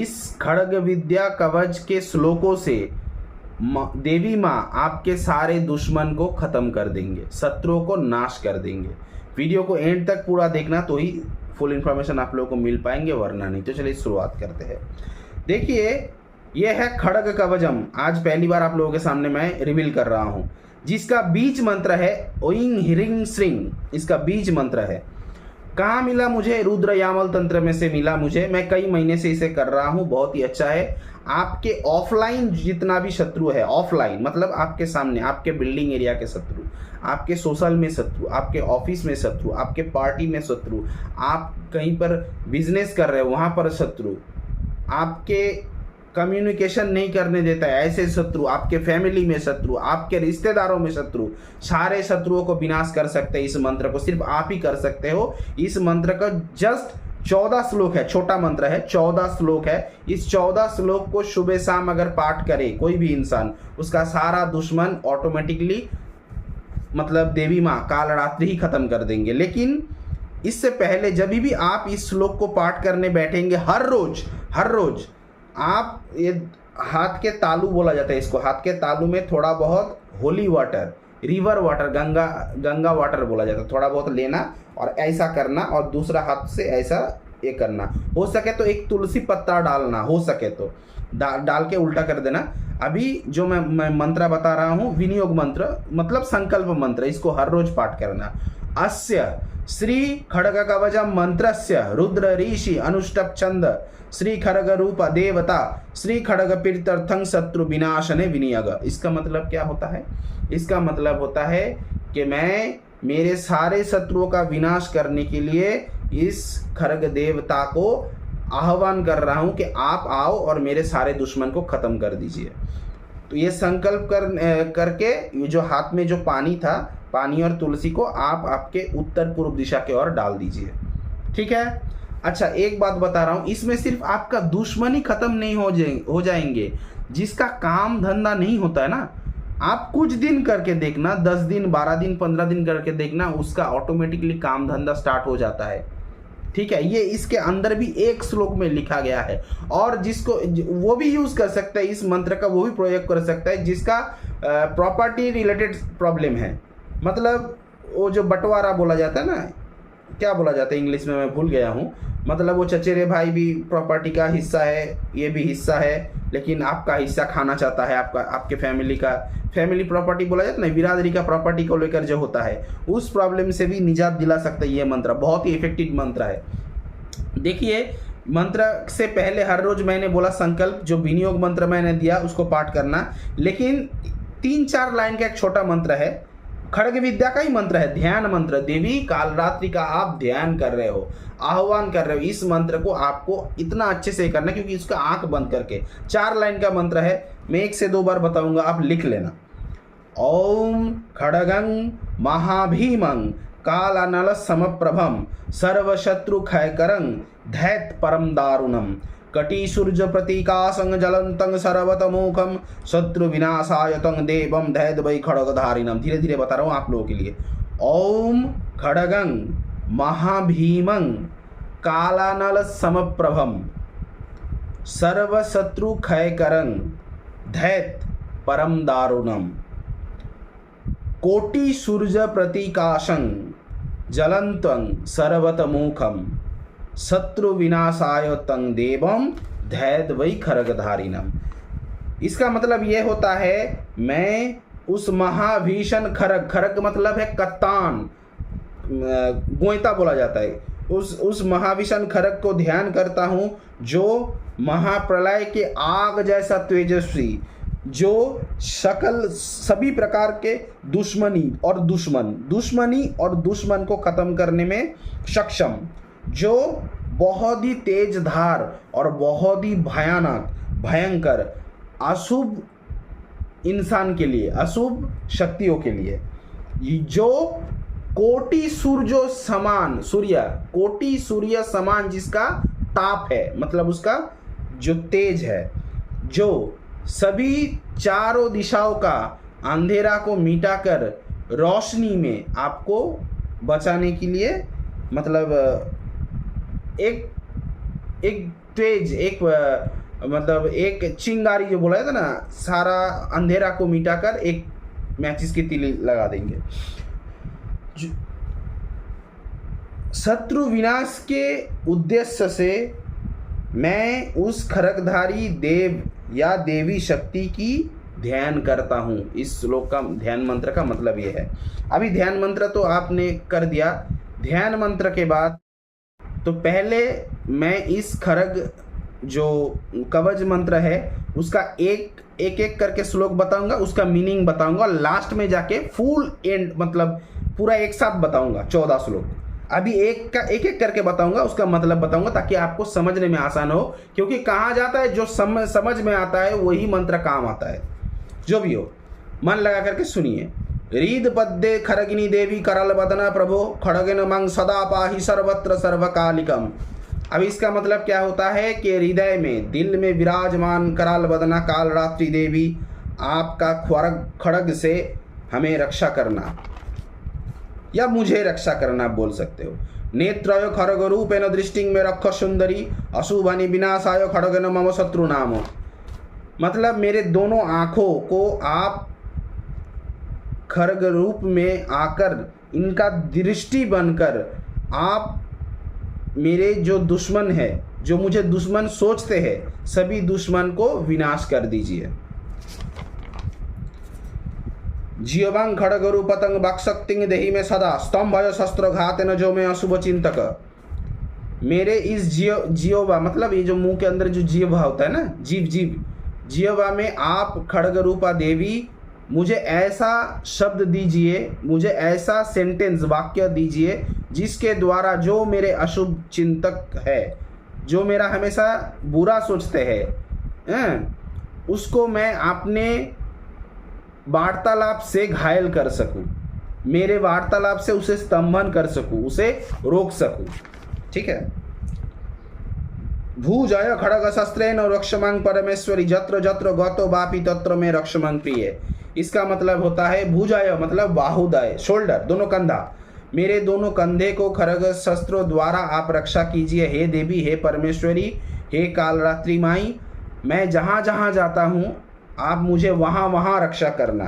इस खड्ग विद्या कवच के श्लोकों से देवी माँ आपके सारे दुश्मन को खत्म कर देंगे, शत्रुओं को नाश कर देंगे। वीडियो को एंड तक पूरा देखना तो ही फुल इन्फॉर्मेशन आप लोगों को मिल पाएंगे, वरना नहीं। तो चलिए शुरुआत करते हैं। देखिए, यह है खड्ग कवचम। आज पहली बार आप लोगों के सामने मैं रिवील कर रहा हूं, जिसका बीज मंत्र है ओइंग हिरिंग श्रिंग। इसका बीज मंत्र है। कहाँ मिला मुझे? रुद्र यामल तंत्र में से मिला मुझे। मैं कई महीने से इसे कर रहा हूँ, बहुत ही अच्छा है। आपके ऑफलाइन जितना भी शत्रु है, ऑफलाइन मतलब आपके सामने, आपके बिल्डिंग एरिया के शत्रु, आपके सोशल में शत्रु, आपके ऑफिस में शत्रु, आपके पार्टी में शत्रु, आप कहीं पर बिजनेस कर रहे हो वहाँ पर शत्रु, आपके कम्युनिकेशन नहीं करने देता है ऐसे शत्रु, आपके फैमिली में शत्रु, आपके रिश्तेदारों में शत्रु, सारे शत्रुओं को विनाश कर सकते हैं। इस मंत्र को सिर्फ आप ही कर सकते हो। इस मंत्र का जस्ट 14 श्लोक है, छोटा मंत्र है, 14 श्लोक है। इस 14 श्लोक को सुबह शाम अगर पाठ करे कोई भी इंसान, उसका सारा दुश्मन ऑटोमेटिकली मतलब देवी माँ कालरात्रि ही खत्म कर देंगे। लेकिन इससे पहले जब भी आप इस श्लोक को पाठ करने बैठेंगे, हर रोज आप ये हाथ के तालू बोला जाता है इसको, हाथ के तालू में थोड़ा बहुत holy water, river water, Ganga water बोला जाता है, थोड़ा बहुत लेना और ऐसा करना और दूसरा हाथ से ऐसा ये करना। हो सके तो एक तुलसी पत्ता डालना, हो सके तो डाल के उल्टा कर देना। अभी जो मैं मंत्र बता रहा हूँ, विनियोग मंत्र मतलब संकल्प मंत्र, इसको हर रोज पाठ करना। अस्य श्री खड्ग कवचम मंत्रस्य रुद्र ऋषि अनुष्टप छंद श्री खड्ग रूप देवता श्री खड्ग प्रीत्यर्थं शत्रु विनाशने विनियोग। इसका मतलब क्या होता है? इसका मतलब होता है कि मैं मेरे सारे शत्रुओं का विनाश करने के लिए इस खड्ग देवता को आह्वान कर रहा हूं कि आप आओ और मेरे सारे दुश्मन को खत्म कर दीजिए। तो ये संकल्प करके ये जो हाथ में जो पानी था, पानी और तुलसी को आप आपके उत्तर पूर्व दिशा की ओर डाल दीजिए। ठीक है? अच्छा, एक बात बता रहा हूं, इसमें सिर्फ आपका दुश्मन ही खत्म नहीं हो जाएंगे। जिसका काम धंधा नहीं होता है ना, आप कुछ दिन करके देखना, 10 दिन 12 दिन 15 दिन करके देखना, उसका ऑटोमेटिकली काम धंधा स्टार्ट हो जाता है। ठीक है? ये इसके अंदर भी एक श्लोक में लिखा गया है। और जिसको वो भी यूज कर सकता है, इस मंत्र का वो भी प्रयोग कर सकता है जिसका प्रॉपर्टी रिलेटेड प्रॉब्लम है। मतलब वो जो बंटवारा बोला जाता है ना, क्या बोला जाता है इंग्लिश में, मैं भूल गया हूँ। मतलब वो चचेरे भाई भी प्रॉपर्टी का हिस्सा है, ये भी हिस्सा है, लेकिन आपका हिस्सा खाना चाहता है, आपके फैमिली प्रॉपर्टी बोला जाता है ना, बिरादरी का प्रॉपर्टी को लेकर जो होता है, उस प्रॉब्लम से भी निजात दिला सकता है ये मंत्र। बहुत ही इफेक्टिव मंत्र है। देखिए, मंत्र से पहले हर रोज मैंने बोला संकल्प, जो विनियोग मंत्र मैंने दिया उसको पाठ करना। लेकिन 3-4 लाइन का एक छोटा मंत्र है, खड्ग विद्या का ही मंत्र है, ध्यान मंत्र। देवी कालरात्रि का आप ध्यान कर रहे हो, आह्वान कर रहे हो, इस मंत्र को आपको इतना अच्छे से करना, क्योंकि इसका आंख बंद करके 4 लाइन का मंत्र है। मैं 1 से 2 बार बताऊंगा, आप लिख लेना। ओम खड्गं महाभीमं कालानल समप्रभम सर्वशत्रु क्षयकरं धैत परम दारुणम कटी सूर्य प्रतीकासंग जलंतं सर्वतमोखम शत्रु विनाशाय तं देवम धैत वै खड्गधारिणम। धीरे धीरे बता रहा हूँ आप लोगों के लिए। ओम खड्गं महाभीमं कालानल समप्रभम सर्वशत्रु क्षयकरं धैत परम दारुणम कोटि सूर्य प्रतीकाशं जलंतं सर्वतमोखम शत्रु विनाशाय तं देवम धैत वै खड्गधारिणम। इसका मतलब ये होता है, मैं उस महाभीषण खड्ग मतलब है कप्तान, गोइता बोला जाता है, उस महाभीषण खड्ग को ध्यान करता हूँ, जो महाप्रलय के आग जैसा तेजस्वी, जो सभी प्रकार के दुश्मनी और दुश्मन को खत्म करने में सक्षम, जो बहुत ही तेज धार और बहुत ही भयंकर अशुभ इंसान के लिए, अशुभ शक्तियों के लिए, जो कोटि सूर्य समान जिसका ताप है, मतलब उसका जो तेज है, जो सभी चारों दिशाओं का अंधेरा को मिटाकर रोशनी में आपको बचाने के लिए, मतलब एक तेज, एक मतलब एक चिंगारी जो बोला था ना, सारा अंधेरा को मिटाकर एक मैचिस की तीली लगा देंगे। शत्रु विनाश के उद्देश्य से मैं उस खड्गधारी देव या देवी शक्ति की ध्यान करता हूँ। इस श्लोक का ध्यान मंत्र का मतलब ये है। अभी ध्यान मंत्र तो आपने कर दिया। ध्यान मंत्र के बाद तो पहले मैं इस खड्ग जो कवच मंत्र है उसका एक एक करके श्लोक बताऊंगा, उसका मीनिंग बताऊंगा, लास्ट में जाके फुल एंड मतलब पूरा एक साथ बताऊंगा 14 श्लोक। अभी एक एक करके बताऊंगा, उसका मतलब बताऊंगा ताकि आपको समझने में आसान हो, क्योंकि कहा जाता है जो समझ में आता है वही मंत्र काम आता है। जो भी हो मन लगा करके सुनिए। रीद पद्ये खड्गिनी देवी करल बदना प्रभो खड्गेन मंग सदा पाहि सर्वत्र सर्वकालिकम। अब इसका मतलब क्या होता है कि हृदय में, दिल में विराजमान कराल बदना काल रात्रि देवी आपका खड्ग से हमें रक्षा करना या मुझे रक्षा करना आप बोल सकते हो। नेत्रय खड्ग रूपेण दृष्टि में रख सुंदरी अशुभनि विनाशाय खड्गेन मम शत्रु नाम। मतलब मेरे दोनों आँखों को आप खड्ग रूप में आकर इनका दृष्टि बनकर आप मेरे जो दुश्मन है, जो मुझे दुश्मन सोचते हैं, सभी दुश्मन को विनाश कर दीजिए। जियोवांग खड्गरु पतंग बक्षक्तिंग देही में सदा स्तंभय शस्त्र घात न जो मैं अशुभ चिंतक। मेरे इस जियोवा मतलब ये जो मुंह के अंदर जो जियोवा होता है ना, जीव जियोवा में आप खड्ग रूपा देवी मुझे ऐसा शब्द दीजिए, मुझे ऐसा सेंटेंस वाक्य दीजिए जिसके द्वारा जो मेरे अशुभ चिंतक है, जो मेरा हमेशा बुरा सोचते हैं, उसको मैं अपने वार्तालाप से घायल कर सकूं, मेरे वार्तालाप से उसे स्तंभन कर सकूं, उसे रोक सकूं। ठीक है। भूजय खड्ग शस्त्रेण रक्षमांग परमेश्वरी जत्र जत्र गतो बापी तत्र में रक्षमांग प्रिय। इसका मतलब होता है भुजाय मतलब बाहुदय, शोल्डर, दोनों कंधा, मेरे दोनों कंधे को खड्ग शस्त्रों द्वारा आप रक्षा कीजिए हे देवी, हे परमेश्वरी, हे कालरात्रि माई। मैं जहाँ जहाँ जाता हूँ आप मुझे वहाँ वहाँ रक्षा करना।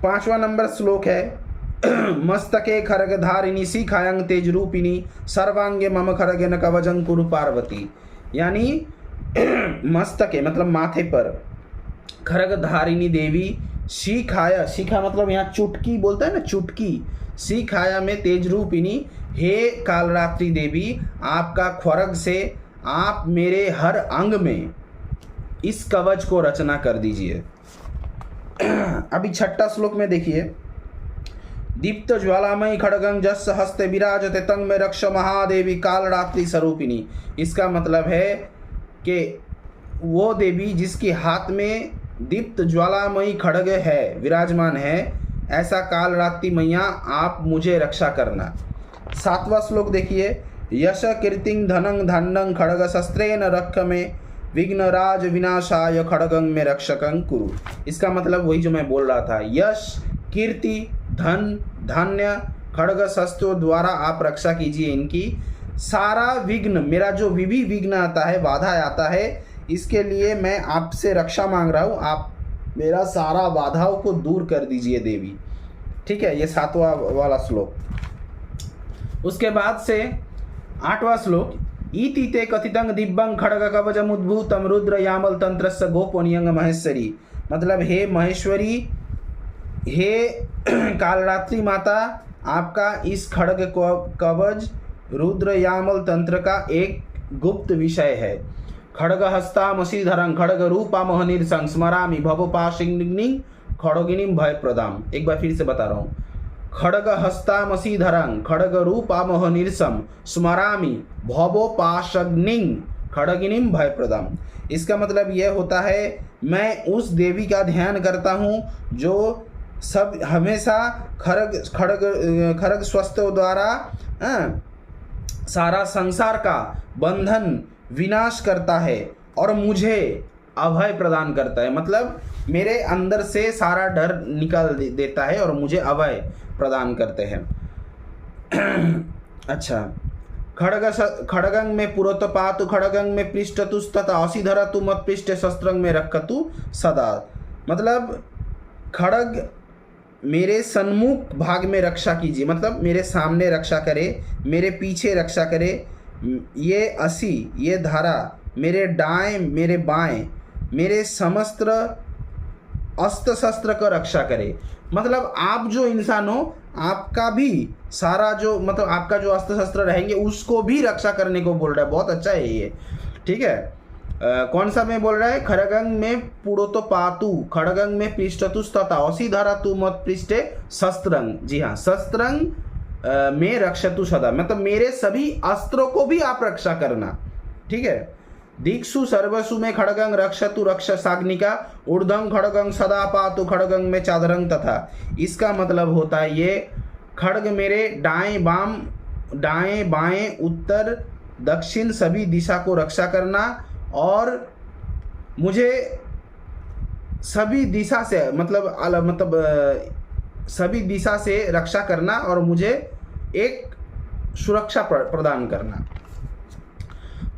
5वां नंबर श्लोक है मस्तके खड्गधारिणी शिखायं तेज रूपिणी सर्वांगे मम खड्गेन कवचं कुरु पार्वती। यानी मस्तके मतलब माथे पर खड्गधारिणी देवी शिखाया, शिखा मतलब यहाँ चुटकी बोलता है ना, चुटकी, शिखाया में तेज रूपिणी, हे कालरात्रि देवी आपका खड्ग से आप मेरे हर अंग में इस कवच को रचना कर दीजिए। अभी 6वां श्लोक में देखिए, दीप्त ज्वालामयी खड्गं जस्य हस्ते विराजते तंग में रक्ष महादेवी कालरात्रि स्वरूपिणी। इसका मतलब है कि वो देवी जिसके हाथ में दीप्त ज्वालामयी खड्ग है, विराजमान है, ऐसा कालरात्रि मैया आप मुझे रक्षा करना। 7वां श्लोक देखिए, यश कीर्तिं धनं धान्यं खड्ग शस्त्रेण रक्ष में विघ्नराज विनाशाय खड्गं में रक्षकं कुरु। इसका मतलब वही जो मैं बोल रहा था, यश, कीर्ति, धन, धान्य, खड्ग शस्त्रों द्वारा आप रक्षा कीजिए इनकी। सारा विघ्न, मेरा जो भी विघ्न आता है, बाधा आता है, इसके लिए मैं आपसे रक्षा मांग रहा हूँ, आप मेरा सारा बाधाओं को दूर कर दीजिए देवी। ठीक है, ये 7वां वाला श्लोक। उसके बाद से 8वां श्लोक, इति ते कथितं दिव्यं खड्ग कवचमुद्भूतं रुद्र यामल तंत्रस्य गोपनीयं महेश्वरी। मतलब हे महेश्वरी, हे कालरात्रि माता, आपका इस खड्ग कवच रुद्र यामल तंत्र का एक गुप्त विषय है। खड्ग हस्तामसीधरं खड्ग रूपामहनिर्सं स्मरामि भवपाशिनीं खड्गिनीं भयप्रदाम। एक बार फिर से बता रहा हूँ, खड्ग हस्तामसीधरं खड्ग रूपामहनिर्सं स्मरामि भवपाशग्निं खड्गिनीं भयप्रदाम। इसका मतलब यह होता है मैं उस देवी का ध्यान करता हूँ जो सब हमेशा खड्ग स्वस्थों द्वारा सारा संसार का बंधन विनाश करता है और मुझे अभय प्रदान करता है। मतलब मेरे अंदर से सारा डर निकाल देता है और मुझे अभय प्रदान करते हैं। अच्छा, खड़गंग में पुरोतपातु खड़गंग में पृष्ठतुस्तथा असीधरतु मत पृष्ठे शस्त्रंग में रखतु सदा। मतलब खड़ग मेरे सन्मुख भाग में रक्षा कीजिए, मतलब मेरे सामने रक्षा करे, मेरे पीछे रक्षा करे। ये असी, ये धारा मेरे दाएं मेरे बाएं मेरे समस्त अस्त्र शस्त्र का रक्षा करे। मतलब आप जो इंसान हो, आपका भी सारा जो मतलब आपका जो अस्त्र शस्त्र रहेंगे उसको भी रक्षा करने को बोल रहा है। बहुत अच्छा है ये, ठीक है। कौन सा में बोल रहा है? खड़गंग में पुरोतो पातु खड़गंग में पृष्ठतुस्तथा असी धारा तु मत पृष्ठे शस्त्रंग। जी हाँ, शस्त्रंग में रक्षतु सदा, मतलब मेरे सभी अस्त्रों को भी आप रक्षा करना, ठीक है। दीक्षु सर्वसु में खड़गंग रक्षतु रक्ष साग्निका ऊर्ध्वं खड़गंग सदा पातु खड़गंग में चादरंग तथा। इसका मतलब होता है ये खड़ग मेरे दाएं बाएं उत्तर दक्षिण सभी दिशा को रक्षा करना और मुझे सभी दिशा से मतलब सभी दिशा से रक्षा करना और मुझे एक सुरक्षा प्रदान करना।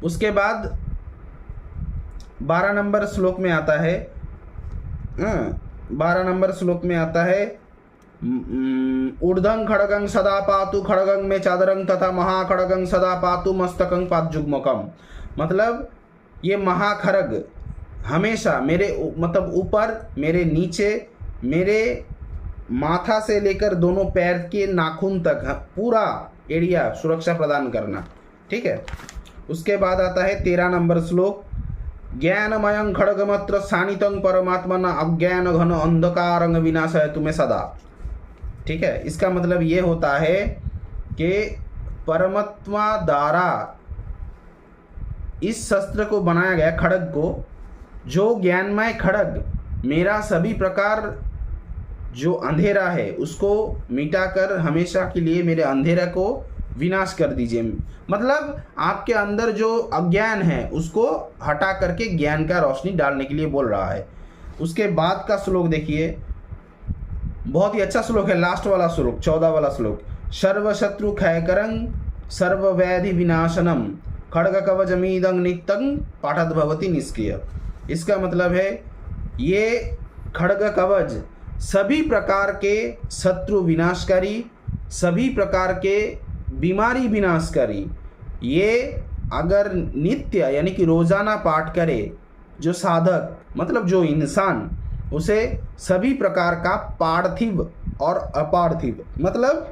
उसके बाद 12 नंबर श्लोक में आता है, 12 नंबर श्लोक में आता है ऊर्ध्वं खड़गंग सदा पातु खड़गंग में चादरंग तथा महाखड़गंग सदा पातु मस्तकं पादजुग्मकम। मतलब ये महाखड़ग हमेशा मेरे मतलब ऊपर, मेरे नीचे, मेरे माथा से लेकर दोनों पैर के नाखून तक पूरा एरिया सुरक्षा प्रदान करना, ठीक है। उसके बाद आता है 13 नंबर श्लोक ज्ञानमयं खड़गमत्र सानितं परमात्मना अज्ञान घन अंधकारंग विनाशय तुम्हें सदा, ठीक है। इसका मतलब ये होता है कि परमात्मा द्वारा इस शस्त्र को बनाया गया खड़ग को, जो ज्ञानमय खड़ग मेरा सभी प्रकार जो अंधेरा है उसको मिटाकर हमेशा के लिए मेरे अंधेरा को विनाश कर दीजिए। मतलब आपके अंदर जो अज्ञान है उसको हटा करके ज्ञान का रोशनी डालने के लिए बोल रहा है। उसके बाद का श्लोक देखिए, बहुत ही अच्छा श्लोक है, लास्ट वाला श्लोक 14 वाला श्लोक। सर्वशत्रु क्षयकरं सर्वव्याधि विनाशनम खड़ग कवचमीदं नित्यं पाठद भवति निष्क्रिय। इसका मतलब है ये खड़ग कवच सभी प्रकार के शत्रु विनाशकारी, सभी प्रकार के बीमारी विनाशकारी, ये अगर नित्य यानी कि रोजाना पाठ करे जो साधक मतलब जो इंसान, उसे सभी प्रकार का पार्थिव और अपार्थिव, मतलब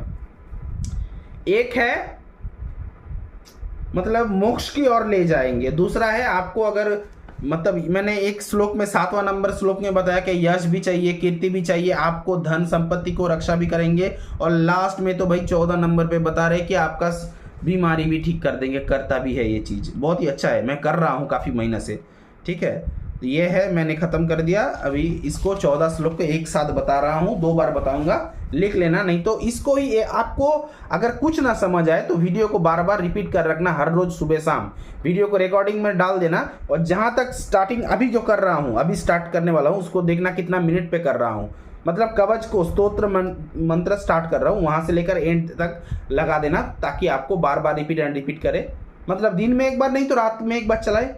एक है मतलब मोक्ष की ओर ले जाएंगे, दूसरा है आपको अगर मतलब मैंने एक श्लोक में 7वां नंबर श्लोक में बताया कि यश भी चाहिए, कीर्ति भी चाहिए, आपको धन संपत्ति को रक्षा भी करेंगे, और लास्ट में तो भाई 14 नंबर पे बता रहे कि आपका बीमारी भी ठीक कर देंगे। करता भी है ये चीज़, बहुत ही अच्छा है, मैं कर रहा हूँ काफ़ी महीने से, ठीक है। तो ये है, मैंने ख़त्म कर दिया। अभी इसको 14 श्लोक को एक साथ बता रहा हूँ, 2 बार बताऊँगा, लिख लेना, नहीं तो इसको ही आपको अगर कुछ ना समझ आए तो वीडियो को बार बार रिपीट कर रखना, हर रोज सुबह शाम वीडियो को रिकॉर्डिंग में डाल देना। और जहाँ तक स्टार्टिंग अभी जो कर रहा हूँ, अभी स्टार्ट करने वाला हूँ, उसको देखना कितना मिनट पे कर रहा हूँ, मतलब कवच को स्तोत्र मंत्र स्टार्ट कर रहा हूँ, वहाँ से लेकर एंड तक लगा देना, ताकि आपको बार बार रिपीट एंड रिपीट करे। मतलब दिन में एक बार नहीं तो रात में एक बार चलाए,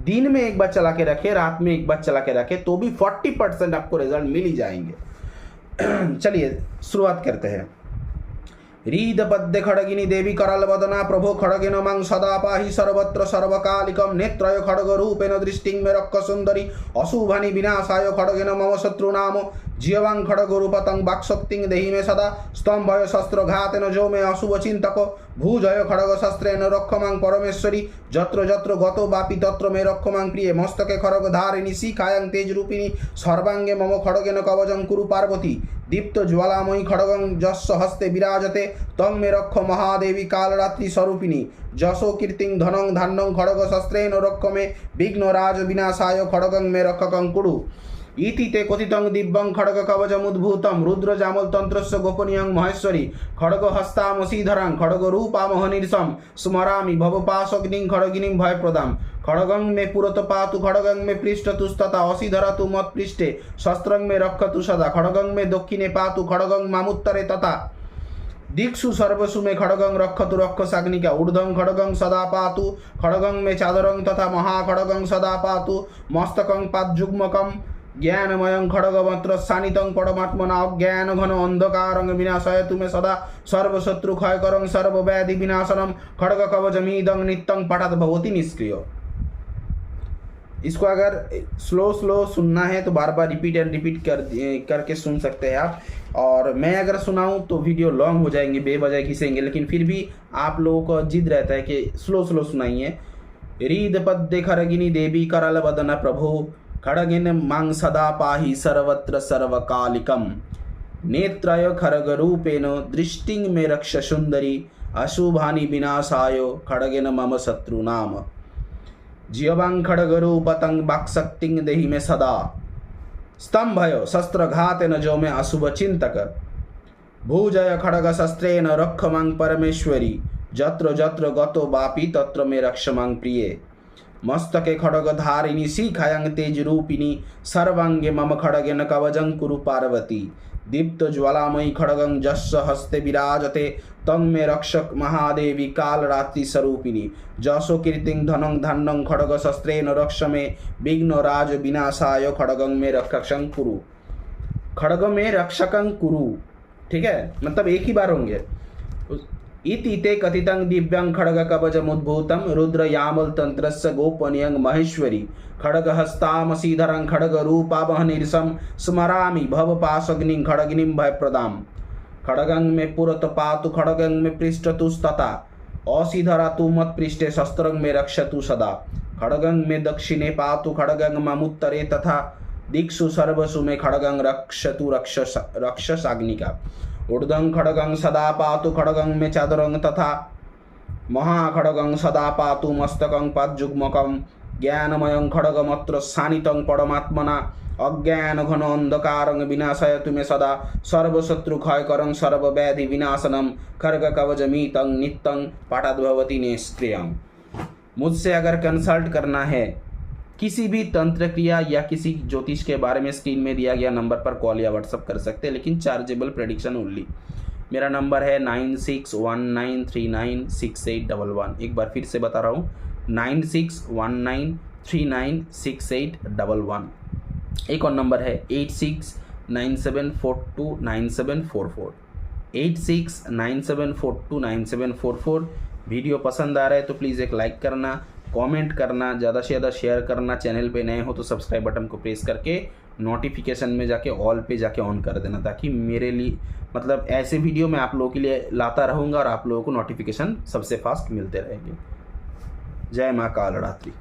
दिन में एक बार चला के रखे, रात में एक बार चला के रखे, तो भी 40% आपको रिजल्ट मिल ही जाएंगे। चलिए शुरुआत करते हैं। रीद पद्य खड़गिनी देवी करल वदना प्रभो खड़गिन मांग सदा पाहि सर्वत्र सर्वकालिकम नेत्रय खड़ग रूपेण दृष्टिं मे रक्ष सुंदरी अशुभनि विनाशाय खड़गिन मम शत्रु नाम जीवां खड़ग रूपतं वाक्शक्तिं देहि मे सदा स्तंभय शस्त्र घातेन जो मे अशुभ चिंतक भूजय खड़ग शस्त्रेण रक्ष मां परमेश्वरी जत्र जत्र गतो वापि तत्र मे रक्ष मां प्रिय मस्तके खड़ग धारिणी शिखायां तेज रूपिणी सर्वांगे मम खड़गेन कवचं कुरु पार्वती दीप्त ज्वालामयी खड़गं जस्य हस्ते विराजते तं मे रक्ष महादेवी कालरात्रि स्वरूपिणी जसो कीर्तिं धनं धान्यं खड़ग शस्त्रेण रक्ष मे विघ्न राज विनाशाय खड़गं मे रक्षकं कुरु इति ते कथितं दिव्यं खड़ग कवचमुद्भूतं रुद्र जामल तंत्रस्य गोपनीयं महेश्वरी खड़ग हस्तामसीधरं खड़ग रूपामहनिर्षं स्मरामि भवपाशग्निं खड़गिनीं भयप्रदां खड़गं मे पुरतपातु खड़गं मे पृष्ठतुस्तथा असीधरतु मत्पृष्ठे शस्त्रं मे रक्षतु सदा खड़गं मे दक्षिणे पातु खड़गं मामुत्तरे तथा दीक्षु सर्वसु में खड़गं रक्षतु रक्षसाग्निका ऊर्ध्वं खड़गं सदा पातु खड़गं में चादरं तथा महाखड़गं सदा पातु मस्तकं पादजुग्मकं ज्ञानमयं खड़गमत्र सानितं परमात्मना ज्ञान घन अंधकारं विनाशयतु में सदा सर्वशत्रु क्षयकरं सर्वव्याधि विनाशनम खड़ग कवचमीदं नित्यं पठत भवति निष्क्रिय। इसको अगर स्लो सुनना है तो बार बार रिपीट एंड रिपीट करके सुन सकते हैं आप। और मैं अगर सुनाऊं तो वीडियो लॉन्ग हो जाएंगे, बेवजह घिसेंगे, लेकिन फिर भी आप लोगों को जिद रहता है कि स्लो सुनाइए। रीद पद्य खरगिनी देवी करल वदन प्रभु खड़गिन मांग सदा पाहि सर्वत्र सर्वकालिकम नेत्रय खरग रूपेण दृष्टिंग में रक्ष सुंदरी अशुभानि विनाशाय खड़गिन मम शत्रु नाम जियवांग खड़ग रूपतंग वाक्शक्तिंग देहि में सदा स्तंभय शस्त्र घात न जो में अशुभ चिंतक भूजय खड़ग शस्त्रेण रक्ष मांग परमेश्वरी जत्र जत्र गतो बापी तत्र में रक्ष मांग प्रिय मस्तके खड़ग धारिणी शिखायं तेज रूपिणी सर्वांगे मम खड़गेन कवचं कुरु पार्वती दीप्त ज्वालामयी खड़गं जस्य हस्ते विराजते तं मे रक्षक महादेवी काल रात्रि स्वरूपिणी जसो कीर्तिं धनं धन्नं खड़ग शस्त्रेण रक्ष मे विघ्न राज विनाशाय खड़गं में रक्षकं कुरु। खड़ग में रक्षकं कुरु, ठीक है, मतलब एक ही बार होंगे। इति ते कथितं दिव्यं खड़ग कवचमुद्भूतं रुद्र यामल तंत्रस्य गोपनीयं महेश्वरी खड़ग हस्तामसीधरं खड़ग रूपावहनिर्सं स्मरामि भव पाशग्निं खड़गिनीं भयप्रदाम् खड़गं में पुरत पातु खड़गं में पृष्ठतुस्तथा औसीधरा तु मत्पृष्ठे शस्त्रं में रक्षतु सदा खड़गं में दक्षिणे पातु खड़गं ममुत्तरे तथा दिक्षु सर्वसु में खड़गं रक्षतु रक्षसाग्निका ऊर्ध्वं खड़गं सदा पातु खड़गं में चादरं तथा महाखड़गं सदा पातु मस्तकं पादजुग्मकं ज्ञानमयं खड़गमत्र सानितं परमात्मना अज्ञान घन अंधकारं विनाशयतु में सदा सर्वशत्रु क्षयकरं सर्वव्याधि विनाशनम खड्ग कवचमीतं नित्यं पाठत भवति निष्क्रियम्। मुझसे अगर कंसल्ट करना है किसी भी तंत्र क्रिया या किसी ज्योतिष के बारे में स्क्रीन में दिया गया नंबर पर कॉल या व्हाट्सअप कर सकते हैं, लेकिन चार्जेबल प्रेडिक्शन ओनली। मेरा नंबर है 9619396811। एक बार फिर से बता रहा हूँ 9619396811। एक और नंबर है 8697429744 8697429744। वीडियो पसंद आ रहा है तो प्लीज़ एक लाइक करना, कमेंट करना, ज़्यादा से ज़्यादा शेयर करना। चैनल पे नए हो तो सब्सक्राइब बटन को प्रेस करके नोटिफिकेशन में जाके ऑल पे जाके ऑन कर देना, ताकि मेरे लिए मतलब ऐसे वीडियो मैं आप लोगों के लिए लाता रहूँगा और आप लोगों को नोटिफिकेशन सबसे फास्ट मिलते रहेंगे। जय माँ काल रात्रि।